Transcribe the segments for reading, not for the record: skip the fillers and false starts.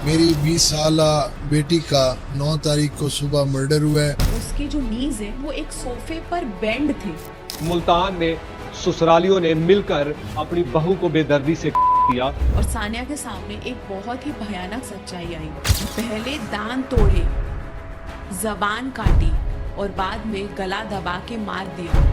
मेरी 20 साल बेटी का 9 तारीख को सुबह मर्डर हुआ है। उसके जो नीज है वो एक सोफे पर बेंड थे। मुल्तान में ससुरालियों ने मिलकर अपनी बहू को बेदर्दी से किया। और सानिया के सामने एक बहुत ही भयानक सच्चाई आई। पहले दांत तोड़े, जबान काटी और बाद में गला दबा के मार दिया।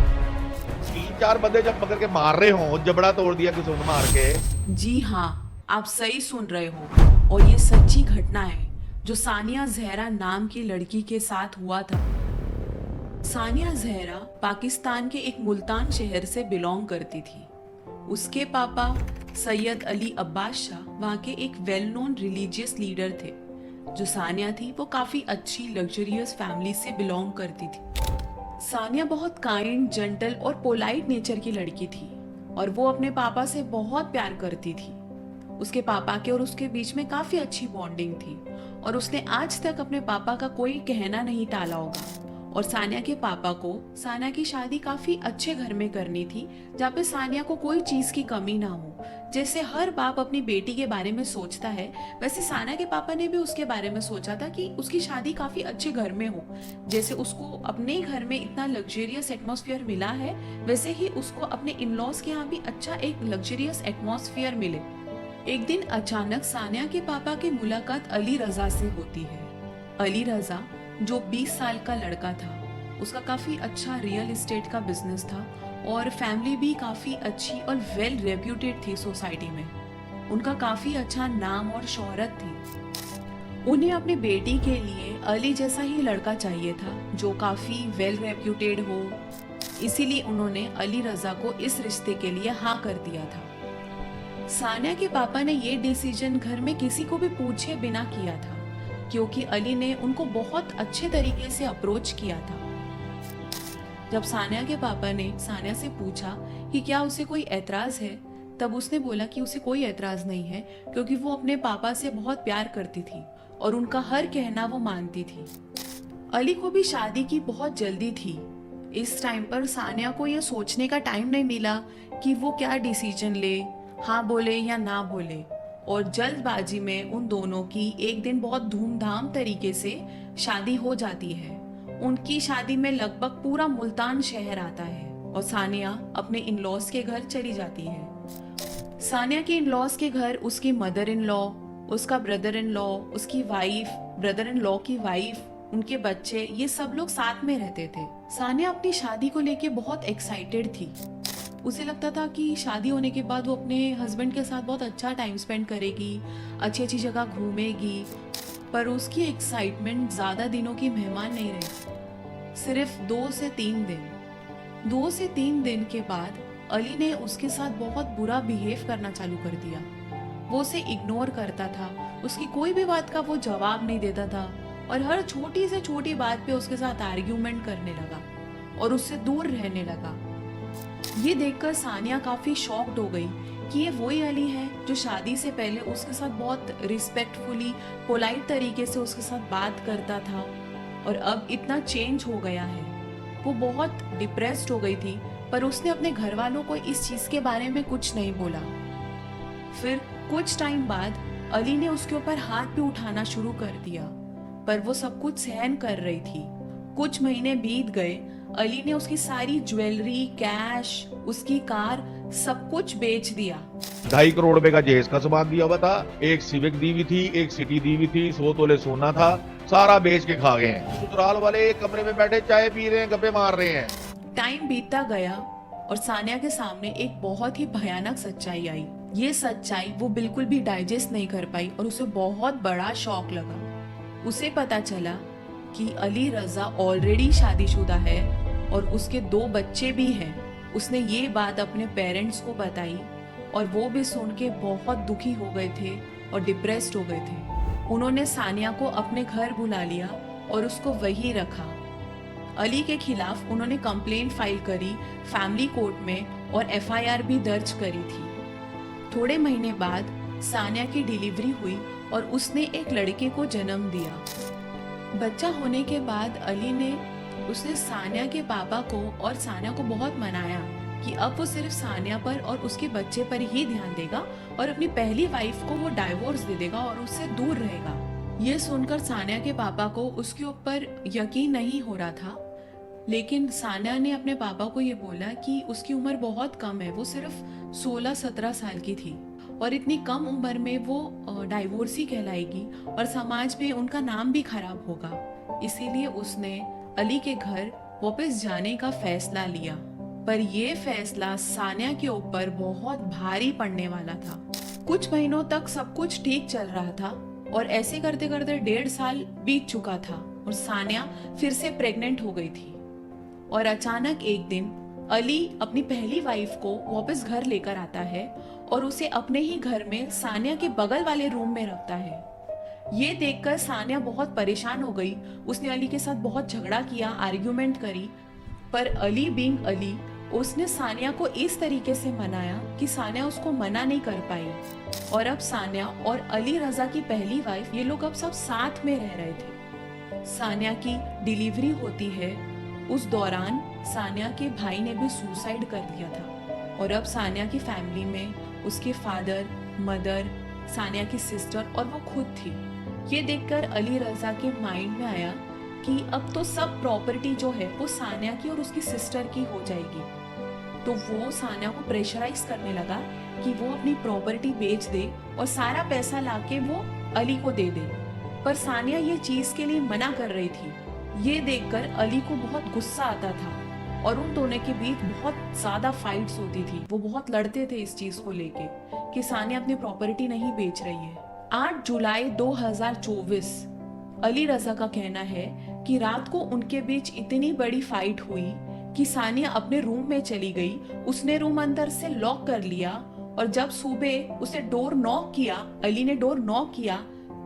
3-4 बंदे जब पकड़ के मार रहे हो, जबड़ा तोड़ दिया किसी ने मार के। जी हाँ, आप सही सुन रहे हो और ये सच्ची घटना है जो सानिया जहरा नाम की लड़की के साथ हुआ था। सानिया जहरा पाकिस्तान के एक मुल्तान शहर से बिलोंग करती थी। उसके पापा सैयद अली अब्बास शाह वहाँ के एक वेल नोन रिलीजियस लीडर थे। जो सानिया थी वो काफी अच्छी लग्जरियस फैमिली से बिलोंग करती थी। सानिया बहुत काइंड, जेंटल और पोलाइट नेचर की लड़की थी और वो अपने पापा से बहुत प्यार करती थी। उसके पापा के और उसके बीच में काफी अच्छी बॉन्डिंग थी और उसने आज तक अपने पापा का कोई कहना नहीं टाला होगा। और सानिया के पापा को सानिया की शादी काफी अच्छे घर में करनी थी जहाँ पे सानिया को कोई चीज की कमी ना हो। जैसे हर बाप अपनी बेटी के बारे में सोचता है, वैसे सानिया के पापा ने भी उसके बारे में सोचा था कि उसकी शादी काफी अच्छे घर में हो। जैसे उसको अपने घर में इतना लग्जरियस एटमॉस्फेयर मिला है, वैसे ही उसको अपने इन लॉज के यहाँ भी अच्छा एक लग्जरियस एटमॉस्फेयर मिले। एक दिन अचानक सानिया के पापा की मुलाकात अली रजा से होती है। अली रजा जो 20 साल का लड़का था, उसका काफी अच्छा रियल एस्टेट का बिजनेस था और फैमिली भी काफी अच्छी और वेल रेप्यूटेड थी सोसाइटी में। उनका काफी अच्छा नाम और शोहरत थी। उन्हें अपनी बेटी के लिए अली जैसा ही लड़का चाहिए था जो काफी वेल रेप्यूटेड हो। इसीलिए उन्होंने अली रजा को इस रिश्ते के लिए हाँ कर दिया था। सानिया के पापा ने ये डिसीजन घर में किसी को भी पूछे बिना किया था क्योंकि अली ने उनको बहुत अच्छे तरीके से अप्रोच किया था। जब सानिया के पापा ने सानिया से पूछा कि क्या उसे कोई एतराज है, तब उसने बोला कि उसे कोई एतराज नहीं है क्योंकि वो अपने पापा से बहुत प्यार करती थी और उनका हर कहना वो मानती थी। अली को भी शादी की बहुत जल्दी थी। इस टाइम पर सानिया को यह सोचने का टाइम नहीं मिला कि वो क्या डिसीजन ले, हाँ बोले या ना बोले। और जल्दबाजी में उन दोनों की एक दिन बहुत धूमधाम तरीके से शादी हो जाती है। उनकी शादी में लगभग पूरा मुल्तान शहर आता है और सानिया अपने इन लॉज के घर चली जाती है। सानिया के इन लॉज के घर उसकी मदर इन लॉ, उसका ब्रदर इन लॉ, उसकी वाइफ, ब्रदर इन लॉ की वाइफ, उनके बच्चे, ये सब लोग साथ में रहते थे। सानिया अपनी शादी को लेके बहुत एक्साइटेड थी। उसे लगता था कि शादी होने के बाद वो अपने हस्बैंड के साथ बहुत अच्छा टाइम स्पेंड करेगी, अच्छी अच्छी जगह घूमेगी। पर उसकी एक्साइटमेंट ज़्यादा दिनों की मेहमान नहीं रही, सिर्फ 2 से 3 दिन। 2 से 3 दिन के बाद अली ने उसके साथ बहुत बुरा बिहेव करना चालू कर दिया। वो उसे इग्नोर करता था, उसकी कोई भी बात का वो जवाब नहीं देता था और हर छोटी से छोटी बात पे उसके साथ आर्ग्यूमेंट करने लगा और उससे दूर रहने लगा। ये देखकर सानिया काफी शॉक्ड हो गई कि ये वही अली है जो शादी से पहले उसके साथ बहुत रिस्पेक्टफुली, पोलाइट तरीके से उसके साथ बात करता था और अब इतना चेंज हो गया है। वो बहुत डिप्रेस्ड हो गई थी पर उसने अपने घर वालों को इस चीज के बारे में कुछ नहीं बोला। फिर कुछ टाइम बाद अली ने उसके ऊपर हाथ भी उठाना शुरू कर दिया पर वो सब कुछ सहन कर रही थी। कुछ महीने बीत गए। अली ने उसकी सारी ज्वेलरी, कैश, उसकी कार, सब कुछ बेच दिया। 2.5 करोड़ रुपए का जहेज का सामान दिया हुआ था, एक सिविक दी हुई थी, एक सिटी दी हुई थी, 100 तोले सोना था, सारा बेच के खा गए हैं। ससुराल वाले एक कमरे में बैठे चाय पी रहे हैं, गप्पे मार रहे हैं। टाइम बीतता गया और सानिया के सामने एक बहुत ही भयानक सच्चाई आई। ये सच्चाई वो बिल्कुल भी डाइजेस्ट नहीं कर पाई और उसे बहुत बड़ा शॉक लगा। उसे पता चला कि अली रजा ऑलरेडी शादीशुदा है और उसके 2 बच्चे भी हैं। उसने ये बात अपने पेरेंट्स को बताई और वो भी सुन के बहुत दुखी हो गए थे और डिप्रेस्ड हो गए थे। उन्होंने सानिया को अपने घर बुला लिया और उसको वहीं रखा। अली के खिलाफ उन्होंने कंप्लेंट फाइल करी फैमिली कोर्ट में और एफआईआर भी दर्ज करी थी। थोड़े महीने बाद सानिया की डिलीवरी हुई और उसने एक लड़के को जन्म दिया। बच्चा होने के बाद अली ने उसने सानिया के पापा को और सानिया को बहुत मनाया कि अब वो सिर्फ सानिया पर और उसके बच्चे पर ही ध्यान देगा और अपनी पहली वाइफ को वो डाइवोर्स दे देगा और उससे दूर रहेगा। ये सुनकर सानिया के पापा को उसके ऊपर यकीन नहीं हो रहा था, लेकिन सानिया ने अपने पापा को ये बोला कि उसकी उम्र बहुत कम है, वो सिर्फ 16-17 साल की थी और इतनी कम उम्र में वो डाइवोर्सी कहलाएगी और समाज में उनका नाम भी खराब होगा। इसीलिए उसने अली के घर वापस जाने का फैसला लिया। पर ये फैसला सानिया के ऊपर बहुत भारी पड़ने वाला था। कुछ महीनों तक सब कुछ ठीक चल रहा था और ऐसे करते करते 1.5 साल बीत चुका था और सानिया फिर से प्रेग्नेंट हो गई थी। और अचानक एक दिन अली अपनी पहली वाइफ को वापस घर लेकर आता है और उसे अपने ही घर में सानिया के बगल वाले रूम में रखता है। ये देखकर सानिया बहुत परेशान हो गई। उसने अली के साथ बहुत झगड़ा किया, आर्ग्यूमेंट करी, पर अली बीइंग अली उसने सानिया को इस तरीके से मनाया कि सानिया उसको मना नहीं कर पाई। और अब सानिया और अली रजा की पहली वाइफ ये लोग अब सब साथ में रह रहे थे। सानिया की डिलीवरी होती है, उस दौरान सानिया के भाई ने भी सुसाइड कर लिया था। और अब सानिया की फैमिली में उसके फादर, मदर, सानिया की सिस्टर और वो खुद थी। ये देखकर अली रजा के माइंड में आया कि अब तो सब प्रॉपर्टी जो है वो सानिया की और उसकी सिस्टर की हो जाएगी। तो वो सानिया को प्रेशराइज करने लगा कि वो अपनी प्रॉपर्टी बेच दे और सारा पैसा लाके वो अली को दे दे। पर सानिया ये चीज के लिए मना कर रही थी। ये देखकर अली को बहुत गुस्सा आता था और उन दोनों के बीच बहुत ज्यादा फाइट्स होती थी। वो बहुत लड़ते थे इस चीज को लेके कि सानिया अपनी प्रॉपर्टी नहीं बेच रही है। 8 जुलाई 2024 अली रजा का कहना है कि रात को उनके बीच इतनी बड़ी फाइट हुई कि सानिया अपने रूम में चली गई। उसने रूम अंदर से लॉक कर लिया और जब सुबह उसे डोर नॉक किया, अली ने डोर नॉक किया,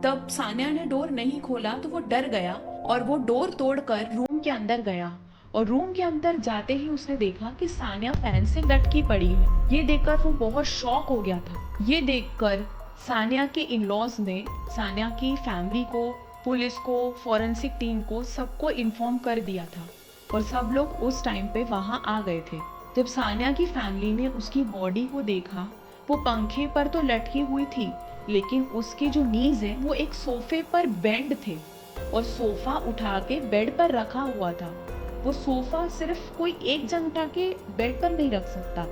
तब सानिया ने डोर नहीं खोला तो वो डर गया और वो डोर तोड़कर रूम के अंदर गया। और रूम के अंदर जाते ही उसने देखा कि सानिया फैन से लटकी पड़ी है। ये देखकर वो बहुत शॉक हो गया था। ये देखकर सानिया के इन-लॉज ने सानिया की फैमिली को, पुलिस को, फॉरेंसिक टीम को सबको इन्फॉर्म कर दिया था और सब लोग उस टाइम पे वहां आ गए थे। जब सानिया की फैमिली ने उसकी बॉडी को देखा, वो पंखे पर तो लटकी हुई थी, लेकिन उसके जो नीज है वो एक सोफे पर बेंड थे और सोफा उठा के बेड पर रखा हुआ था। वो सोफा सिर्फ कोई एक जन उठा के बेड पर नहीं रख सकता,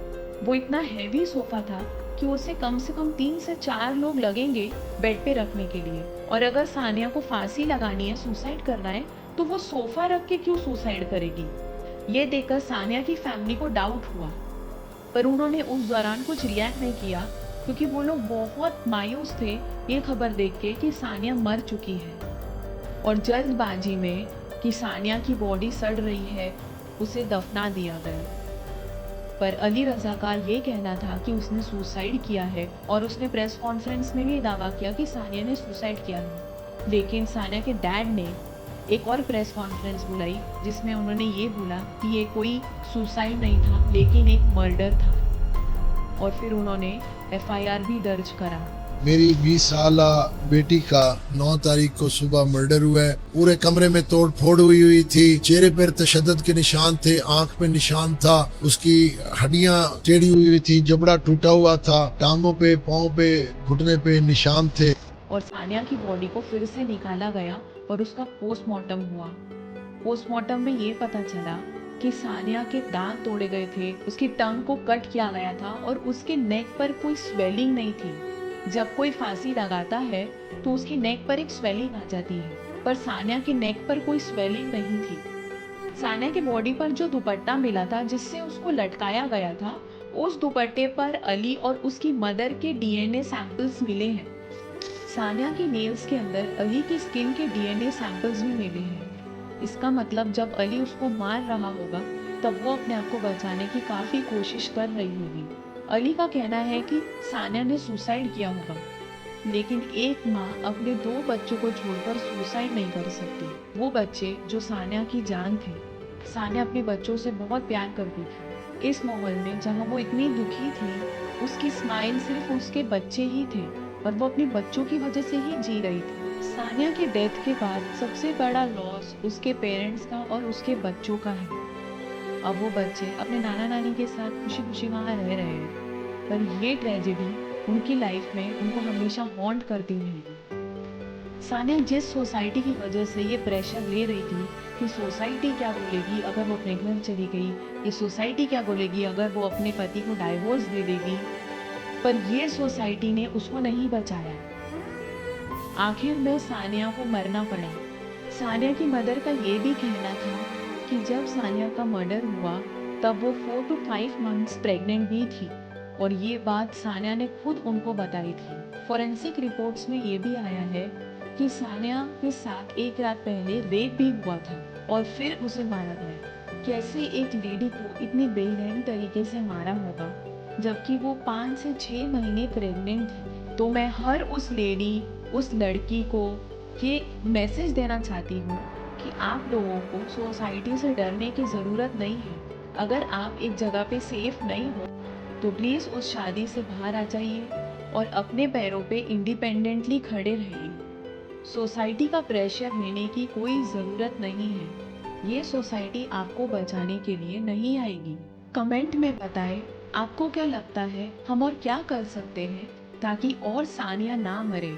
वो इतना हैवी सोफा था कि उसे कम से कम 3 से 4 लोग लगेंगे बेड पे रखने के लिए। और अगर सानिया को फांसी लगानी है, सुसाइड करना है, तो वो सोफा रख के क्यों सुसाइड करेगी। ये देखकर सानिया की फैमिली को डाउट हुआ, पर उन्होंने उस दौरान कुछ रिएक्ट नहीं किया क्योंकि वो लोग बहुत मायूस थे ये खबर देख के कि सानिया मर चुकी है। और जल्दबाजी में कि सानिया की बॉडी सड़ रही है, उसे दफना दिया गया। पर अली रजा का ये कहना था कि उसने सुसाइड किया है और उसने प्रेस कॉन्फ्रेंस में भी दावा किया कि सानिया ने सुसाइड किया है। लेकिन सानिया के डैड ने एक और प्रेस कॉन्फ्रेंस बुलाई जिसमें उन्होंने ये बोला कि ये कोई सुसाइड नहीं था लेकिन एक मर्डर था। और फिर उन्होंने FIR भी दर्ज करा। मेरी 20 साला बेटी का 9 तारीख को सुबह मर्डर हुआ है। पूरे कमरे में तोड़ फोड़ हुई थी। चेहरे पर तशद्दुद के निशान थे, आंख पे निशान था, उसकी हड्डियां टेढ़ी हुई थी, जबड़ा टूटा हुआ था, टांगों पे, पाँव पे, घुटने पे निशान थे। और सानिया की बॉडी को फिर से निकाला गया और उसका पोस्टमार्टम हुआ। पोस्टमार्टम में ये पता चला कि सानिया के दांत तोड़े गए थे, उसकी टंग को कट किया गया था और उसके नेक पर कोई स्वेलिंग नहीं थी। जब कोई फांसी लगाता है तो उसकी नेक पर एक स्वेलिंग आ जाती है, पर सानिया के नेक पर कोई स्वेलिंग नहीं थी। सानिया के बॉडी पर जो दुपट्टा मिला था जिससे उसको लटकाया गया था, उस दुपट्टे पर अली और उसकी मदर के DNA सैंपल्स मिले हैं। सानिया की नेल्स के अंदर अली की स्किन के DNA सैंपल्स भी मिले हैं। इसका मतलब जब अली उसको मार रहा होगा तब वो अपने आप को बचाने की काफ़ी कोशिश कर रही होगी। अली का कहना है कि सानिया ने सुसाइड किया होगा, लेकिन एक माँ अपने 2 बच्चों को छोड़कर सुसाइड नहीं कर सकती। वो बच्चे जो सानिया की जान थे। सानिया अपने बच्चों से बहुत प्यार करती थी। इस माहौल में जहाँ वो इतनी दुखी थी, उसकी स्माइल सिर्फ उसके बच्चे ही थे और वो अपने बच्चों की वजह से ही जी रही थी। सानिया के डेथ के बाद सबसे बड़ा लॉस उसके पेरेंट्स का और उसके बच्चों का है। अब वो बच्चे अपने नाना नानी के साथ खुशी खुशी वहाँ रह रहे हैं, पर ये ट्रेजेडी उनकी लाइफ में उनको हमेशा हॉन्ट करती रहेगी। सानिया जिस सोसाइटी की वजह से ये प्रेशर ले रही थी कि सोसाइटी क्या बोलेगी अगर वो अपने घर चली गई, ये सोसाइटी क्या बोलेगी अगर वो अपने पति को डाइवोर्स दे देगी, पर ये सोसाइटी ने उसको नहीं बचाया। आखिर में सानिया को मरना पड़ा। सानिया की मदर का ये भी कहना था कि जब सानिया का मर्डर हुआ तब वो 4 to 5 मंथ्स प्रेग्नेंट भी थी और ये बात सानिया ने खुद उनको बताई थी। फॉरेंसिक रिपोर्ट्स में ये भी आया है कि सानिया के साथ एक रात पहले रेप भी हुआ था और फिर उसे मारा गया। कैसे एक लेडी को इतनी बेरहम तरीके से मारा होगा जबकि वो 5 से 6 महीने प्रेग्नेंट थी। तो मैं हर उस लेडी, उस लड़की को ये मैसेज देना चाहती हूँ कि आप लोगों को सोसाइटी से डरने की ज़रूरत नहीं है। अगर आप एक जगह पे सेफ नहीं हो तो प्लीज़ उस शादी से बाहर आ जाइए और अपने पैरों पे इंडिपेंडेंटली खड़े रहिए। सोसाइटी का प्रेशर लेने की कोई ज़रूरत नहीं है। ये सोसाइटी आपको बचाने के लिए नहीं आएगी। कमेंट में बताएं आपको क्या लगता है, हम और क्या कर सकते हैं ताकि और सानिया ना मरे,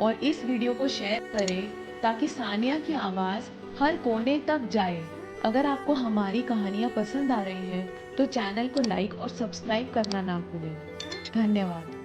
और इस वीडियो को शेयर करें ताकि सानिया की आवाज़ हर कोने तक जाए। अगर आपको हमारी कहानियाँ पसंद आ रही हैं तो चैनल को लाइक और सब्सक्राइब करना ना भूलें। धन्यवाद।